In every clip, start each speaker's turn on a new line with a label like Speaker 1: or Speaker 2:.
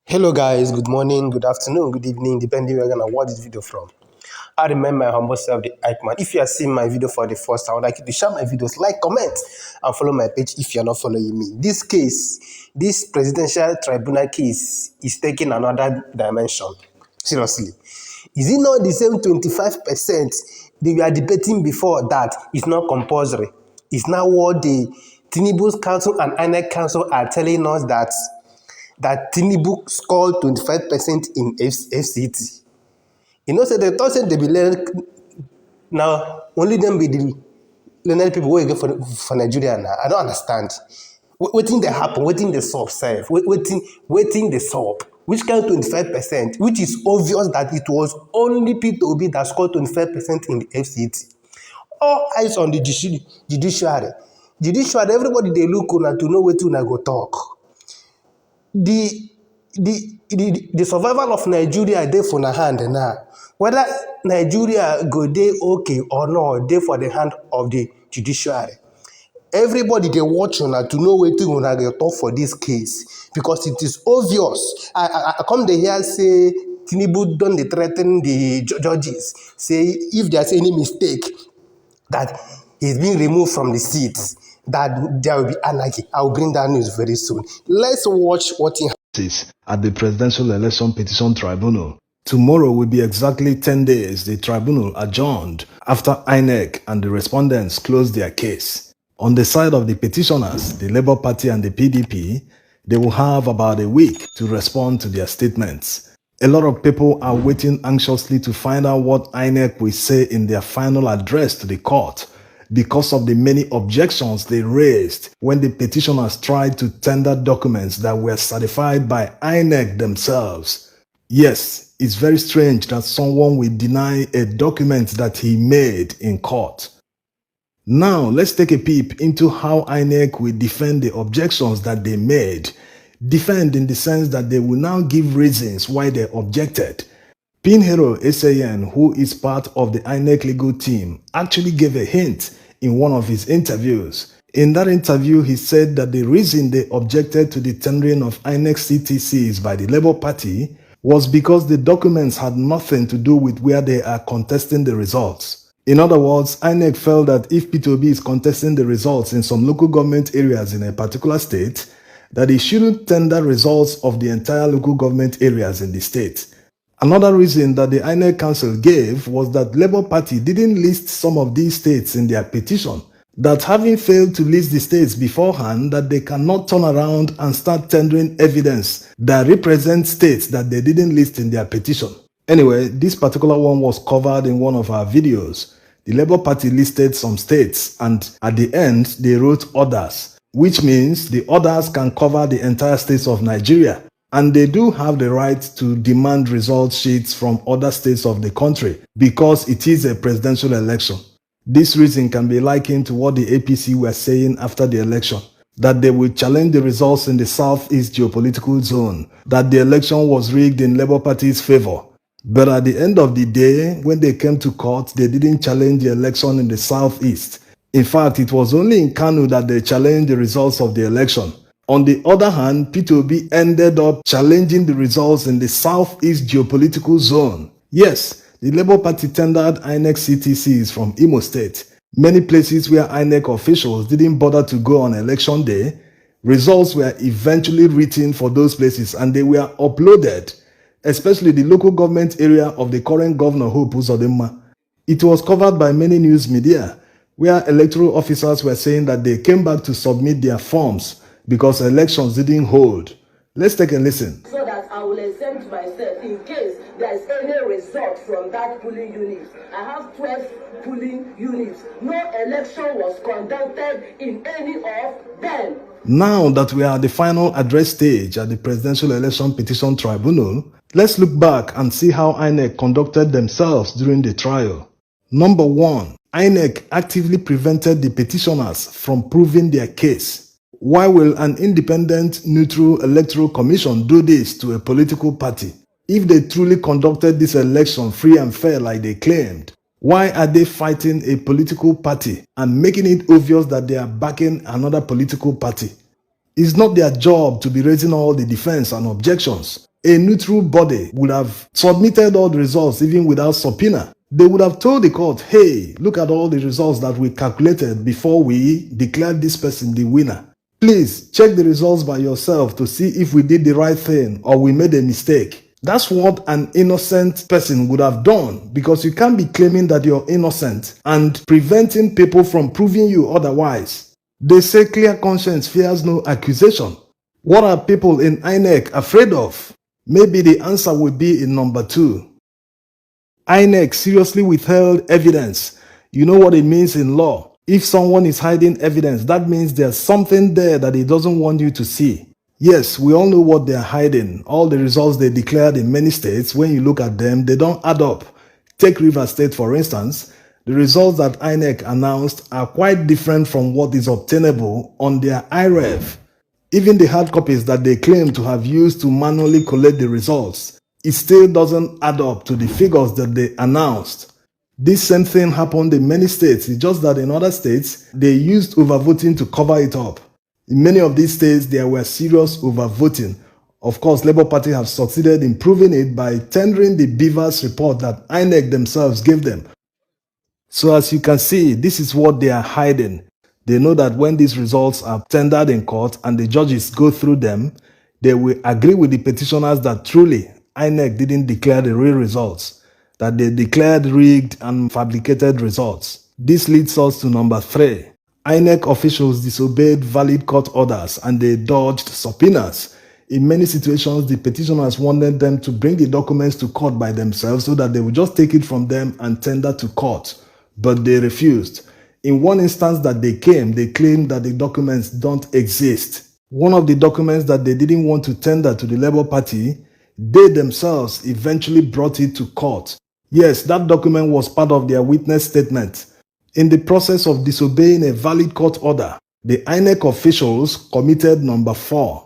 Speaker 1: Hello guys, good morning, good afternoon, good evening, depending where you're gonna watch this video from. I remember my humble self, the Eichmann. If you are seeing my video for the first time, I would like you to share my videos, like, comment, and follow my page if you're not following me. This case, this presidential tribunal case is taking another dimension. Seriously. Is it not the same 25% they were debating before that is not compulsory? It's now what the Tinubu's council and INEC council are telling us that Tinubu scored 25% in FCT. You know, say they thought say they be learned now, only them be the learned people wey go for Nigeria now. I don't understand. Wetin dey happen, wetin dey sup sef, wetin dey sup? Which kind 25%? Which is obvious that it was only Peter Obi that scored 25% in the FCT. All eyes on the judiciary. Judiciary, everybody dey look una to know wetin una go talk. The survival of Nigeria dey for na hand now. Whether Nigeria go dey okay or not dey for the hand of the judiciary. Everybody dey watch una to know wetin una go talk for this case because it is obvious. I come dey hear say Tinubu don dey threa ten the judges say if there's any mistake that he's being removed from the seat, that there will be anarchy. I will bring that news very soon. Let's watch what he
Speaker 2: at the Presidential Election Petition Tribunal. Tomorrow will be exactly 10 days the tribunal adjourned after INEC and the respondents closed their case. On the side of the petitioners, the Labour Party and the PDP, they will have about a week to respond to their statements. A lot of people are waiting anxiously to find out what INEC will say in their final address to the court because of the many objections they raised when the petitioners tried to tender documents that were certified by INEC themselves. Yes, it's very strange that someone will deny a document that he made in court. Now, let's take a peep into how INEC will defend the objections that they made. Defend in the sense that they will now give reasons why they objected. Pinheiro SAN, who is part of the INEC legal team, actually gave a hint in one of his interviews. In that interview, he said that the reason they objected to the tendering of INEC CTCs by the Labour Party was because the documents had nothing to do with where they are contesting the results. In other words, INEC felt that if Peter Obi is contesting the results in some local government areas in a particular state, that he shouldn't tender results of the entire local government areas in the state. Another reason that the INEC Council gave was that Labour Party didn't list some of these states in their petition, that having failed to list the states beforehand, that they cannot turn around and start tendering evidence that represents states that they didn't list in their petition. Anyway, this particular one was covered in one of our videos. The Labour Party listed some states and at the end they wrote others, which means the others can cover the entire states of Nigeria. And they do have the right to demand result sheets from other states of the country because it is a presidential election. This reason can be likened to what the APC were saying after the election, that they will challenge the results in the Southeast geopolitical zone, that the election was rigged in Labour Party's favor. But at the end of the day, when they came to court, they didn't challenge the election in the Southeast. In fact, it was only in Kano that they challenged the results of the election. On the other hand, Peter Obi ended up challenging the results in the Southeast geopolitical zone. Yes, the Labour Party tendered INEC CTCs from Imo State. Many places where INEC officials didn't bother to go on election day, results were eventually written for those places and they were uploaded, especially the local government area of the current governor Hope Uzodimma. It was covered by many news media, where electoral officers were saying that they came back to submit their forms because elections didn't hold. Let's take a listen.
Speaker 3: So that I will exempt myself in case there is any result from that polling unit. I have 12 polling units. No election was conducted in any of them.
Speaker 2: Now that we are at the final address stage at the Presidential Election Petition Tribunal, let's look back and see how INEC conducted themselves during the trial. Number 1, INEC actively prevented the petitioners from proving their case. Why will an independent, neutral electoral commission do this to a political party? If they truly conducted this election free and fair like they claimed, why are they fighting a political party and making it obvious that they are backing another political party? It's not their job to be raising all the defense and objections. A neutral body would have submitted all the results even without subpoena. They would have told the court, hey, look at all the results that we calculated before we declared this person the winner. Please check the results by yourself to see if we did the right thing or we made a mistake. That's what an innocent person would have done, because you can't be claiming that you're innocent and preventing people from proving you otherwise. They say clear conscience fears no accusation. What are people in INEC afraid of? Maybe the answer would be in number 2. INEC seriously withheld evidence. You know what it means in law. If someone is hiding evidence, that means there's something there that he doesn't want you to see. Yes, we all know what they are hiding. All the results they declared in many states, when you look at them, they don't add up. Take Rivers State, for instance. The results that INEC announced are quite different from what is obtainable on their IREV. Even the hard copies that they claim to have used to manually collect the results, it still doesn't add up to the figures that they announced. This same thing happened in many states. It's just that in other states, they used overvoting to cover it up. In many of these states, there were serious overvoting. Of course, Labour Party have succeeded in proving it by tendering the Beavers report that INEC themselves gave them. So as you can see, this is what they are hiding. They know that when these results are tendered in court and the judges go through them, they will agree with the petitioners that truly INEC didn't declare the real results, that they declared rigged and fabricated results. This leads us to number 3. INEC officials disobeyed valid court orders and they dodged subpoenas. In many situations, the petitioners wanted them to bring the documents to court by themselves so that they would just take it from them and tender to court, but they refused. In one instance that they came, they claimed that the documents don't exist. One of the documents that they didn't want to tender to the Labour Party, they themselves eventually brought it to court. Yes, that document was part of their witness statement. In the process of disobeying a valid court order, the INEC officials committed number 4,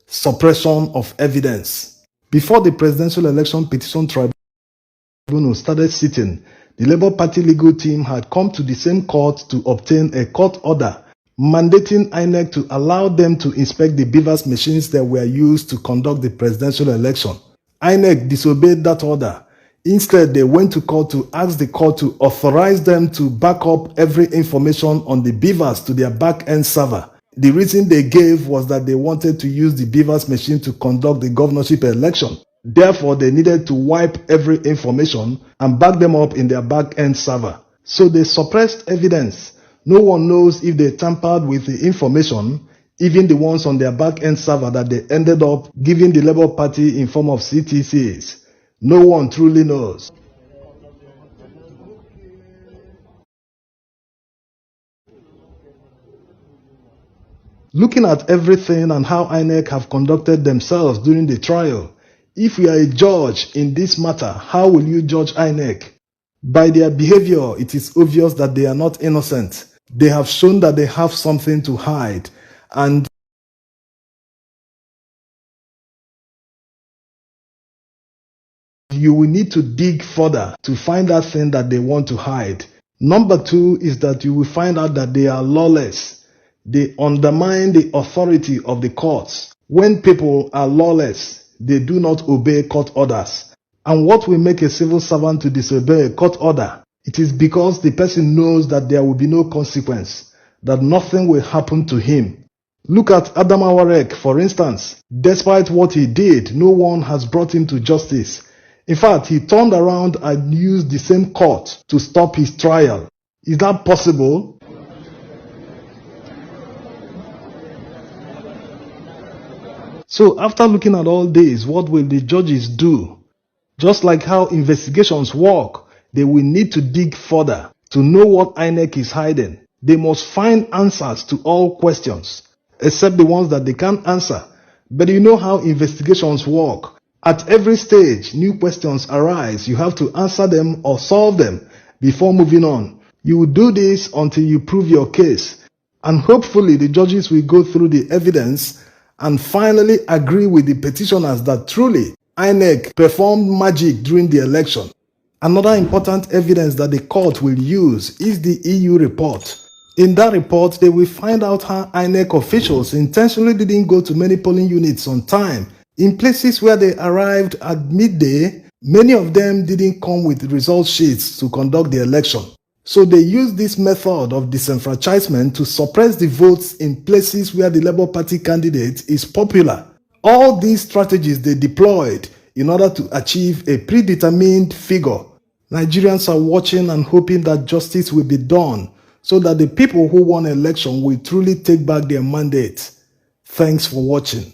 Speaker 2: suppression of evidence. Before the Presidential Election Petition Tribunal started sitting, the Labour Party legal team had come to the same court to obtain a court order mandating INEC to allow them to inspect the Beavers machines that were used to conduct the presidential election. INEC disobeyed that order. Instead, they went to court to ask the court to authorize them to back up every information on the Beavers to their back-end server. The reason they gave was that they wanted to use the Beavers machine to conduct the governorship election. Therefore, they needed to wipe every information and back them up in their back-end server. So they suppressed evidence. No one knows if they tampered with the information, even the ones on their back-end server that they ended up giving the Labour Party in form of CTCs. No one truly knows. Looking at everything and how INEC have conducted themselves during the trial, if you are a judge in this matter, how will you judge INEC? By their behavior, it is obvious that they are not innocent. They have shown that they have something to hide, and you will need to dig further to find that thing that they want to hide. Number 2 is that you will find out that they are lawless. They undermine the authority of the courts. When people are lawless, they do not obey court orders. And what will make a civil servant to disobey a court order? It is because the person knows that there will be no consequence, that nothing will happen to him. Look at Adam Awarek, for instance. Despite what he did, no one has brought him to justice. In fact, he turned around and used the same court to stop his trial. Is that possible? So after looking at all this, what will the judges do? Just like how investigations work, they will need to dig further to know what INEC is hiding. They must find answers to all questions, except the ones that they can't answer. But you know how investigations work. At every stage, new questions arise. You have to answer them or solve them before moving on. You will do this until you prove your case. And hopefully the judges will go through the evidence and finally agree with the petitioners that truly INEC performed magic during the election. Another important evidence that the court will use is the EU report. In that report, they will find out how INEC officials intentionally didn't go to many polling units on time In places where they arrived at midday, many of them didn't come with result sheets to conduct the election. So they used this method of disenfranchisement to suppress the votes in places where the Labour Party candidate is popular. All these strategies they deployed in order to achieve a predetermined figure. Nigerians are watching and hoping that justice will be done so that the people who won election will truly take back their mandate. Thanks for watching.